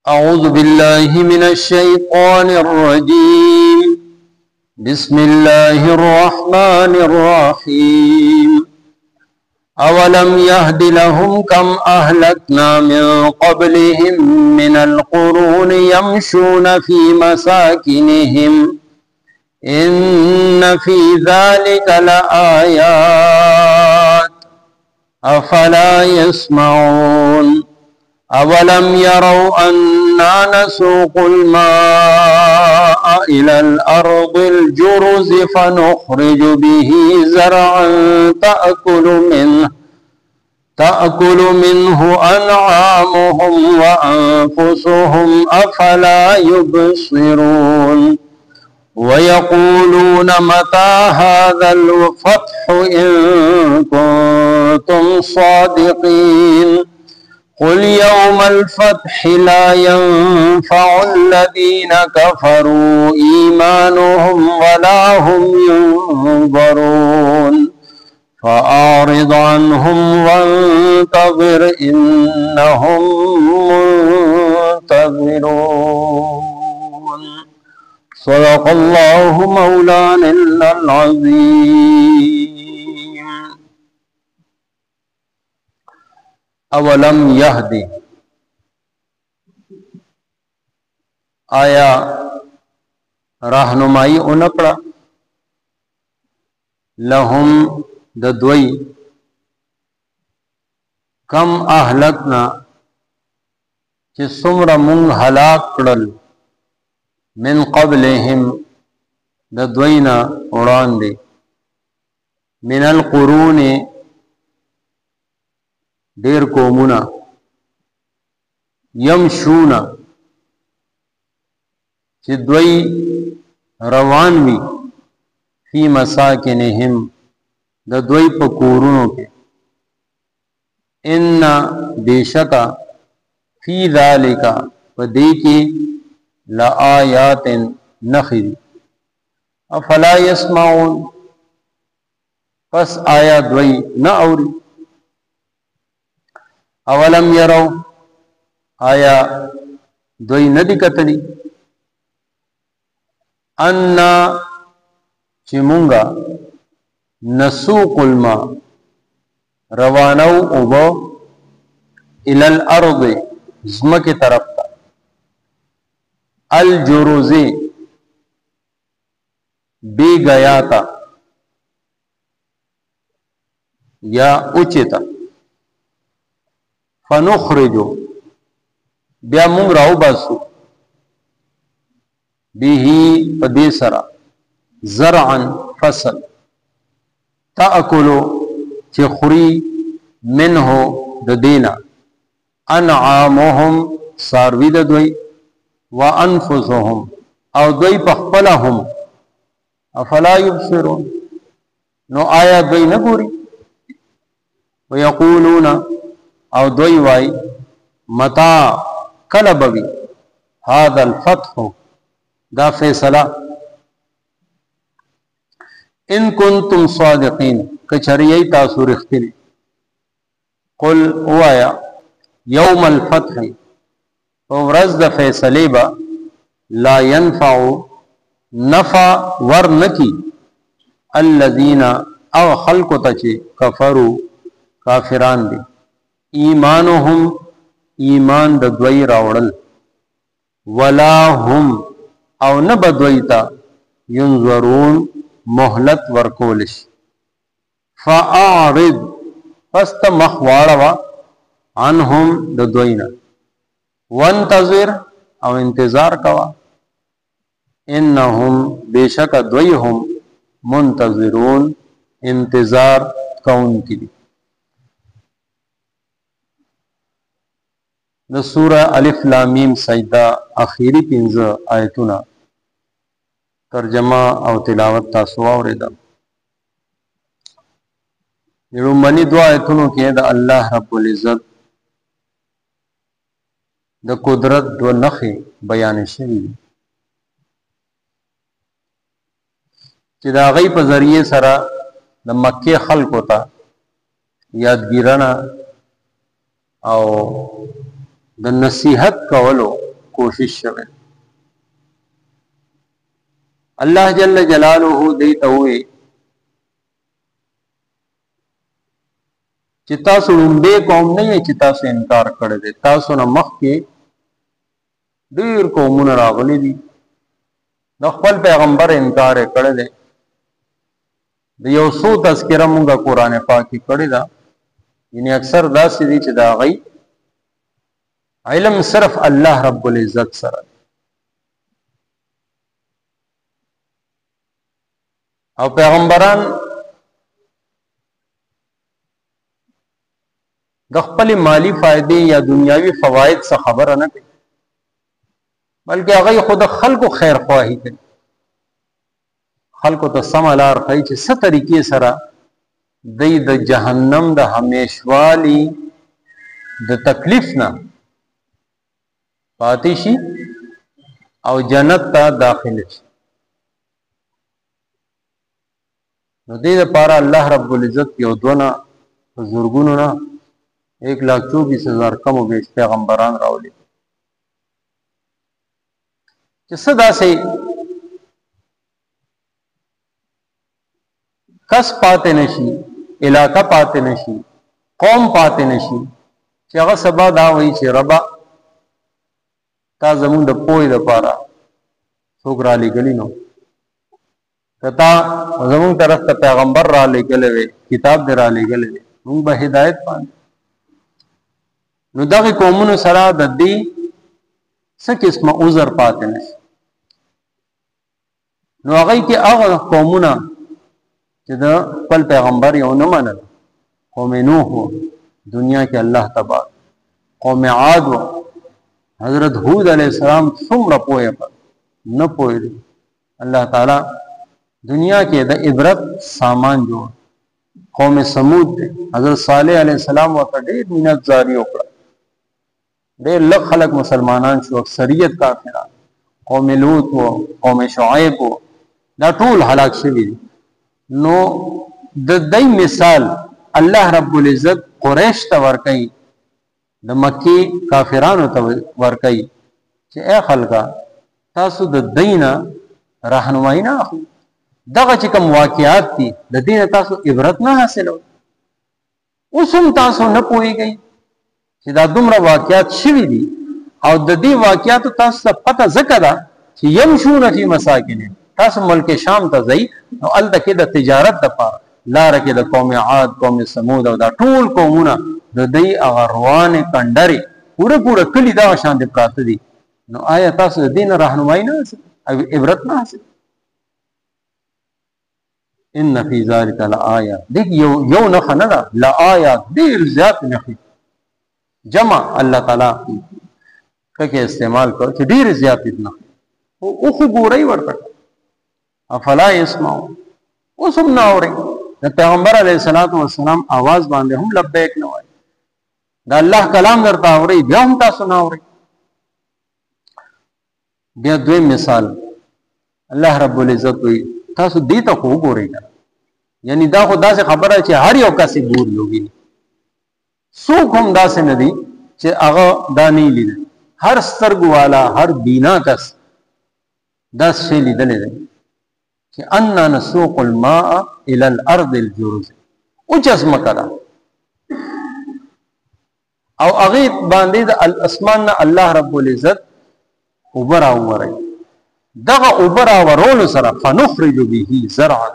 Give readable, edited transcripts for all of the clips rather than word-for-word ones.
أعوذ بالله من الشيطان الرجيم. بسم الله الرحمن الرحيم. أولم يهد لهم كم أهلكنا من قبلهم من القرون يمشون في مساكنهم إن في ذلك لآيات أفلا يسمعون. أولم يروا أنا نسوق الماء إلى الأرض الجرز فنخرج به زرعا تأكل منه أنعامهم وأنفسهم أفلا يبصرون. ويقولون متى هذا الفتح إن كنتم صادقين. قل يوم الفتح لا ينفع الذين كفروا إيمانهم ولا هم ينظرون. فأعرض عنهم وانتظر إنهم منتظرون. صدق الله مولانا العظيم. اولم یهدی، آیا راہنمائی اونکڑا، لهم ددوئی، کم اہلکنا چی سمر منگ ہلاک کڑل، من قبلهم ددوئینا اڑان دے، من القرون دیر قومنا، یمشونا چی دوی روان وی، فی مساکنہم دا دوی پا کورونو کے، ان بیشکا فی ذالکا پا دیکی لآیات نخری، افلا یسمعون پس آیا دوی نہ اوری. اولم یرو، آیا دوی ندی کتلی، انا چی منگا نسوق الماء روانو اوبو الى الارض زمک طرف تا، الجروزی بی گیا تا یا اچتا، فنخرجو بیا مونگ راو باسو، بیہی پدی سرا زرعن فصل، تأکلو چی خوری منہو ددینا، انعامهم ساروی ددوی، وانفسهم او دوی پخپلهم، افلا یبصرون نو آیا دوی نگوری. ویقولون او دوی وائی متا کلبوی هذا الفتح دا فیصلہ، ان کنتم صادقین کچھریئی تاسو رختنی. قل اوایا یوم الفتح ورز دا فیصلے با، لا ينفع نفع ورنکی، الذین او خلق تچے کفروا کافران دی، ایمانهم ایمان د دوی راوڑل، ولا هم او نبدویتا ینظرون محلت ورکولش. فاعرض پست مخواروا عنهم د دوینا، وانتظر او انتظار کوا، انهم بیشک دویهم منتظرون انتظار کون کی دی. د سورہ الف لام میم سجدہ اخیری 15 آیتونه ترجمه او تلاوت تاسو اوریدل. لومړني دوه آیتونو کې د الله رب العزت د قدرت دو نښې بیان شوي دي چې د هغې په ذریعې سره د مکې خلکو ته یادګیرنه او د نصیحت کولو کوشش شوه. الله جل جلاله دې ته وې چې تاسو لومبه قوم نه یې چې تاسو انکار کړی دی. تاسو نه مخکې ډېر قومونه راغلي دي، د خپل پیغمبر انکار یې کړی دی. د یو څو تذکره مونږه قرآن پاک کې کړې ده، یعنی اکثر داسې دي چې د هغوی علم صرف الله رب العزت سره او پیغمبران د خپل مالی فائدې یا دنیاوی فواید څخه خبره نه کوي، بلکې هغه خود خلکو خیر خواهی کوي، خلکو ته سم لار ښیي چې څه طریقې سره دی د جهنم د همیشوالي د تکلیف نه پاتې شي او جنت ته داخل شي. نو دې لپاره الله رب العزت یو دونه زورګونو نه 1,24,000 کم و بیش پیغمبران راولي چې څه داسې کس پاتې نشي، علاقه پاتې نشي، قوم پاتې نشي چې هغه سبا دا وایي چې ربا تا زمون د پوهې لپاره څوک را لېږلي نو که تا زمون طرف ته پیغمبر را لېږلی وی، کتاب دې را لېږلی وی، موږ به هدایت باندې. نو دغه قومونو سره د دې څه قسمه عذر پاتې نشي. نو هغوی کې هغه قومونه چې د خپل پیغمبر یو نه منل، قوم نوح و دنیا کې الله تبار، قوم عاد و حضرت هود علیہ السلام څومره پوهه پر نه پوهېدل. الله تعالی دنیا کې د عبرت سامان جوړ. قوم سمود دی، حضرت صالح علیہ السلام ورته ډېر مینت زاري وکړه، ډېر لږ خلک مسلمانان شو، اکثریت کافران. قوم لوط و قوم شعیب و دا ټول هلاک شوي دي. نو د دې مثال الله رب العزت قریش ته ورکړي، د مکی کافرانو ته ورکړي چې اے خلکا تاسو د دینه راهنمایي نه اخلئ، دغه چې کوم واقعات دي د دینه تاسو عبرت نه حاصلوئ. اوس هم تاسو نه پوهیږئ چې دا دومره واقعات شوي دي او د دې واقعاتو تاسو ته پته ځکه ده چې یمشون فی مساکنهم، تاسو ملک شام ته ځئ نو هلته کې د تجارت دپاره لاره کې د قوم عاد، قوم سمود او دا ټول قومونه د دې هغه روانې کنډرې پوره کلي دغه شانې پراته دي. نو آیا تاسو د دې نه راهنمایي نه حاصل او عبرت نه حاصل؟ ان فی ذلک لآیات، دیکھ یو نښه نه ده، لآیات ډېر زیات نښې جمع الله تعالی پکې استعمال کړ چې ډېرې زیاتې نښې. او خو ګورئ ورته افلا یسمعون، اوس هم نه اورئ. د پیغمبر علیه الصلاۃ والسلام آواز باندې هم لبیک نه وایي، د الله کلام درته اورئ بیا هم تاسو نه اورئ. بیا دویم مثال الله رب العزت وایي تاسو دې ته خو وګورئ، یعنی دا خو داسې خبره چې هر یو کس یې ګوري وګوري، څوک هم داسې نه دي چې هغه دا نه لیدل. هر سترګو والا، هر بینا کس دا شی لیدلی دی چې انا نسوق الماء الى الارض الجرز، اوچ ځمکه ده او هغې باندې د اسمان نه الله رب العزت اوبه راووروي. دغه اوبه راورولو سره فنخرج به زرعا،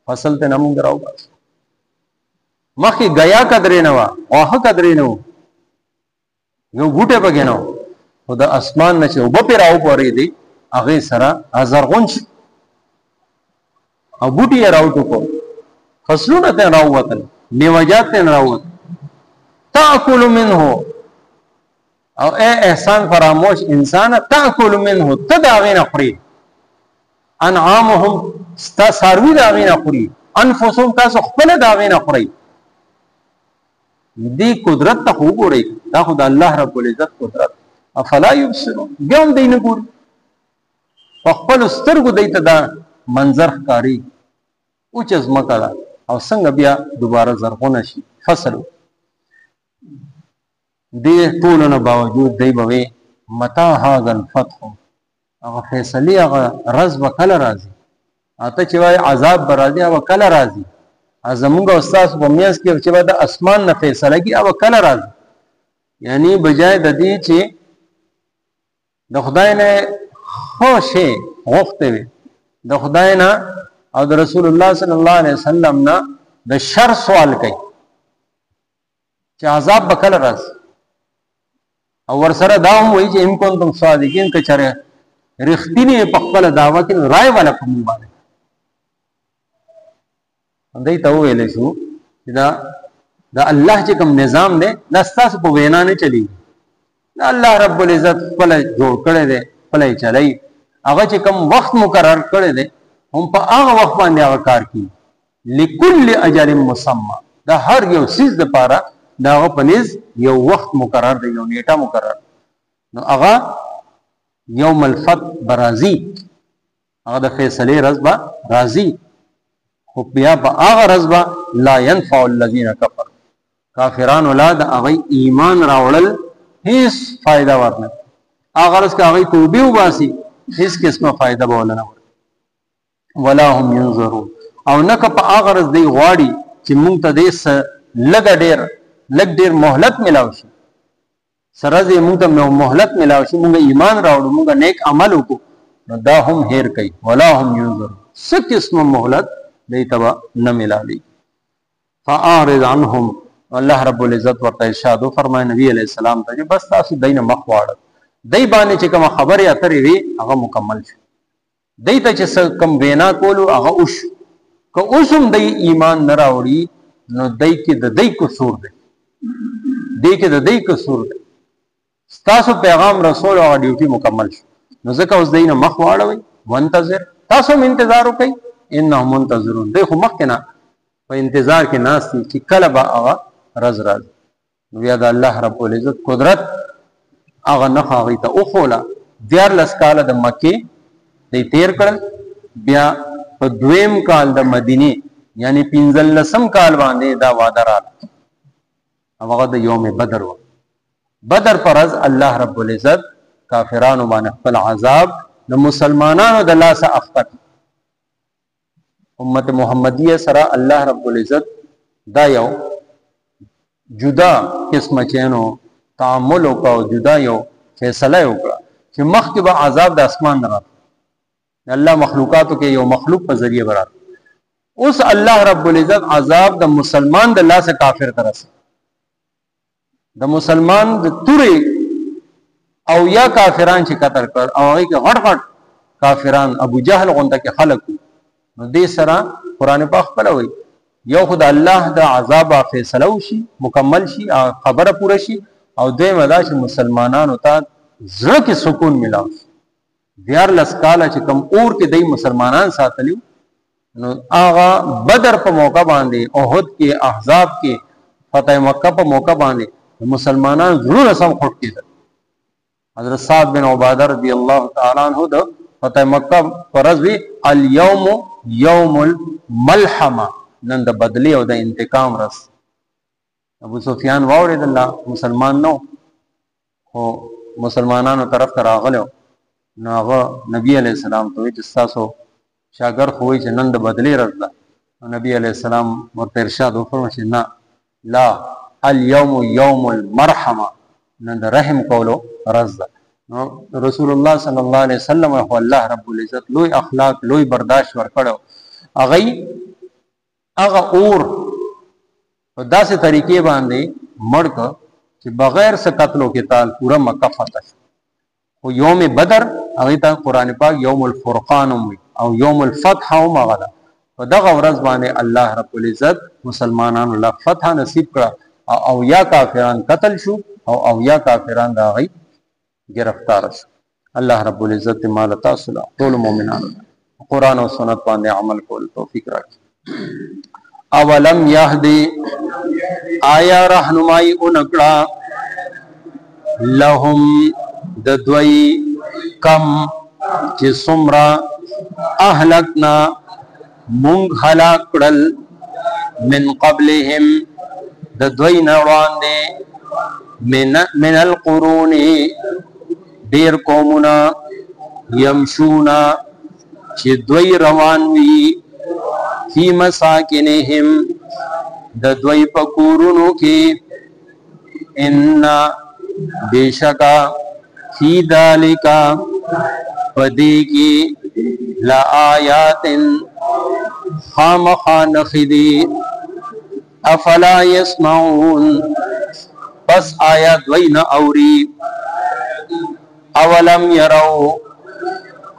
فصل ته نه مونږ راوباسو. مخکې ګیا قدرې نه وه، واښه قدرې نه و، یو بوټی پکې نه و، خو د اسمان نه چې اوبه پرې راوورېدې هغې سره زرغون شو او بوټي یې راوټوکو، فصلونه ته راووتل، میوجات ته راووتل. تاکل منه، او اے احسان فراموش انسان، تاکل منه، ته د هغې نه خورې، انعامهم ستا څاروي د هغې نه خوري، انفسهم تاسو خپله د هغې نه خورئ. دې قدرت ته خو وګورئ، دا خو د الله رب العزت قدرت. افلا یبصرون، بیا هم دی نه ګوري، په خپلو سترګو دی ته دا منظر ښکاري اوچه ځمکه ده او څنګه بیا دوباره زرغونه شي فصل. دې ټولو نه باوجود دی به وی متى هذا الفتح هغه فیصله هغه رز وکړه راځي اته چې وای عذاب برازي او کله راځي زمونږ استاد په میاس کې چې د اسمان نه فیصله کی او کله راځي یعنی بجای د دې چې د خدای نه خوشي غوښته وي د خدای نه او د رسول الله صلی الله علیه وسلم نه د شر سوال کوي چې عذاب بکله راځي او ورسره دا هم وایي چې ان کوم صادقین که چره رښتینی په خپل دعوه کې رائے والا کوم باندې اندای ته ویل شو چې دا الله چې کوم نظام دی دا ستاسو په وینا نه چلی دا الله رب العزت خپل جوړ کړی دی خپل چلی هغه چې کوم وخت مقرر کړی دی هم په هغه وخت باندې هغه کار کوي لكل اجل مسمى دا هر یو سیز د پاره دا هغه پنځ یو وخت مقرر دی یو نیټه مقرر نو هغه یوم الفتح برازي هغه د فیصله رزبا رازي خو بیا په هغه رزبا لا ينفع الذين كفروا کافران اولاد هغه ایمان راوړل هیڅ فائدہ ورنه هغه رس کا هغه توبه وباسي هیڅ قسمه فائدہ بولنه ولا هم ينظرون او نک په هغه رس دی غواړي چې مونږ ته دې لګ ډیر مهلت ملاو شي سره دې مونږ ته مهلت ملاو شي مونږ ایمان راوړو مونږ نیک عمل وکړو نو دا هم هیر کوي ولا هم ينظرون څه قسم مهلت دې تبا نه ملالي فاعرض عنهم الله رب العزت ورته ارشاد فرمای نبی علیہ السلام ته بس تاسو دینه مخ واړه دای باندې چې کوم خبره اترې وي هغه مکمل شي دای ته چې کم وینا کولو هغه اوش که اوسم دای ایمان نه راوړي نو دای کې د دای قصور دی دای کې د دای قصور دی تاسو پیغام رسول او ډیوټي مکمل شي نو ځکه اوس دینه مخ واړوي وانتظر تاسو انتظار وکئ انهم منتظرون دای خو مخ کنه په انتظار کې ناس دي چې کله به هغه رز راځي نو بیا د الله رب العزت قدرت هغه نه هغه ته او خوله 14 کال د مکه دی تیر کړل بیا په دویم کال د مدینه یعنی 15 کال باندې دا وعده راغله هغه د یوم بدر و بدر پرز الله رب العزت کافرانو باندې خپل عذاب د مسلمانانو د لاسه اخته امت محمدیه سره الله رب العزت دا یو جدا قسم چینو تعامل او جدا یو فیصله وکړه چې مخکې به عذاب د اسمان نه راځي الله مخلوقاتو کې یو مخلوق په ذریعہ برات اوس الله رب العزت عذاب د مسلمان د الله سے کافر ترسه د مسلمان د توري او یا کافران چې قتل کړ او هغه کې غټ غټ کافران ابو جهل غونډه کې خلق نو دې سره قران پاک خپل وي یو خدای الله د عذاب فیصله وشي مکمل شي خبره پوره شي او دوی مدا چې مسلمانانو ته زړه کې سکون ملاو دیار لسکاله چې کم اور کې دای مسلمانان ساتلیو نو آغا بدر په موقع باندې احد کې احزاب کې فتح مکه په موقع باندې مسلمانان ضرور سم خټ کېدل حضرت صاحب بن عباده رضی الله تعالی عنہ د فتح مکه فرض وی اليوم یوم الملحمه نن د بدلی او د انتقام رس ابو سفیان واورید الله مسلمان نو خو مسلمانانو طرف ته راغلو نو هغه نبی علیہ السلام ته چې تاسو شاګرد خوې چې نن د بدلی رس ده نبی علیہ السلام ورته ارشاد وکړ چې نه لا اليوم یوم المرحمه نن د رحم کولو رس ده نو رسول الله صلی الله علیه وسلم او الله رب العزت لوی اخلاق لوی برداشت ورکړو هغه اور په داسې طریقې باندې مړک چې بغیر څه قتل او قتال پورا مکه فتح او یوم بدر هغه ته قران پاک یوم الفرقان او یوم الفتح هم هغه په دغه ورځ باندې الله رب العزت مسلمانانو له فتح نصیب کړ او یا کافران قتل شو او یا کافران دا غي گرفتار شو الله رب العزت مال تاسو ټول مؤمنانو قران او سنت باندې عمل کول توفیق راکړي اولم یهدی آیا رهنمای اونکړه لهم د دوی کم چې سمرا اهلکنا مونږ هلاک کړل من قبلهم د دوی نه وړاندې من القرون देर कौमुना यमशूना चे द्वई रवान वी फी मसाकिनहिम द द्वई पकूरुनु के इन्ना बेशका फी दालिका पदी की ला आयातिन खामखा नखिदी अफला यस्माऊन बस आया द्वई न औरी अवलम यरौ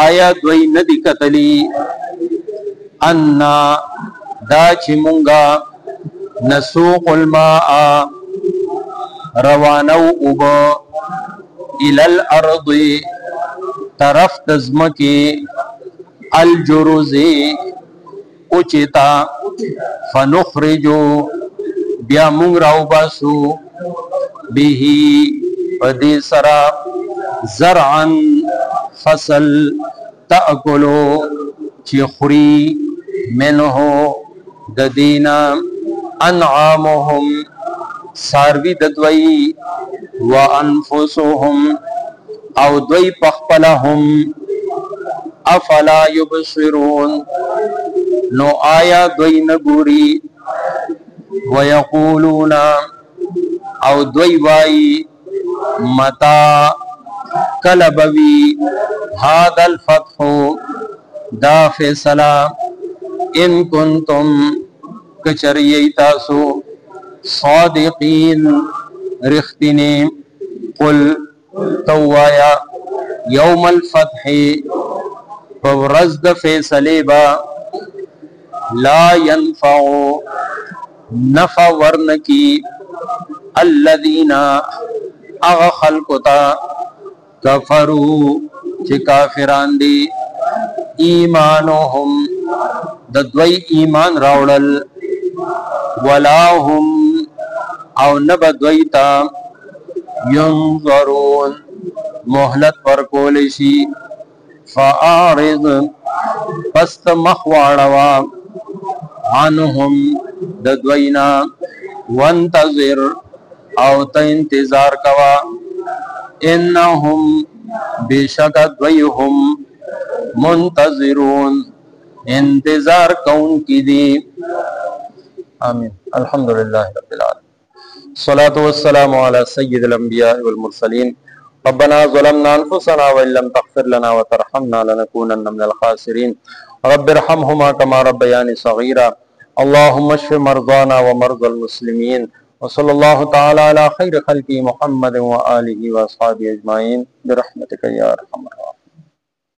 आया द्वई न दिकतली अन्ना दाची मुंगा नसूकुल माआ रवानौ उब इलल अर्दी तरफ दज़मकी अल जुरुज़ी उचिता फनुखरिजो बिया मुंगराउ बासु बिही पदी सरा ज़रअन फसल तअकुलो चिखरी मिनहो ददीना अनआमुहुम सारवी दद्वई व अनफुसुहुम औ द्वई पखपलहुम अफला युबसिरून नो आया द्वई नगुरी व यक़ूलूना औ द्वई वाई मता कलबवी हादल फतहु दा फैसला इन कुंतुम कचरिये तासु सादिकीन रिख्तिने कुल तवाया यौमल फतहि फवरज़द फैसलेबा ला यनफ़उ नफ़ा वरन की अल्लदीना अग खल्कुता कफरू चे काफिरान दी ईमानोहुम दद्वई ईमान रावड़ल वलाहुम औ नबद्वैता युंज़रून मोहलत पर कोलिशी फ़आरिज़ पस्त मखवाड़वा आनुहुम दद्वैना वंतज़िर औ त इंतजार कवा इन्नहुम बेशक द्वयहुम मुंतज़िरून इंतजार कौन की दी। आमीन। अल्हम्दुलिल्लाह रब्बिल आलमीन। सलातु वस्सलामु अला सय्यिदिल अंबिया वल मुरसलीन। रब्बना ज़लमना अनफुसना व इल्लम तग़फिर लना व तरहमना लनकूनन्ना मिनल खासिरीन। रब्बिरहमहुमा कमा रब्बयानी सगीरा। अल्लाहुम्मा अश्फि मरज़ाना व मरज़ल मुस्लिमीन व सल्लल्लाहु तआला अला खैरि खल्क़ि मुहम्मद व आलिहि व अस्हाबिहि अजमाइन बिरहमतिका या अरहमर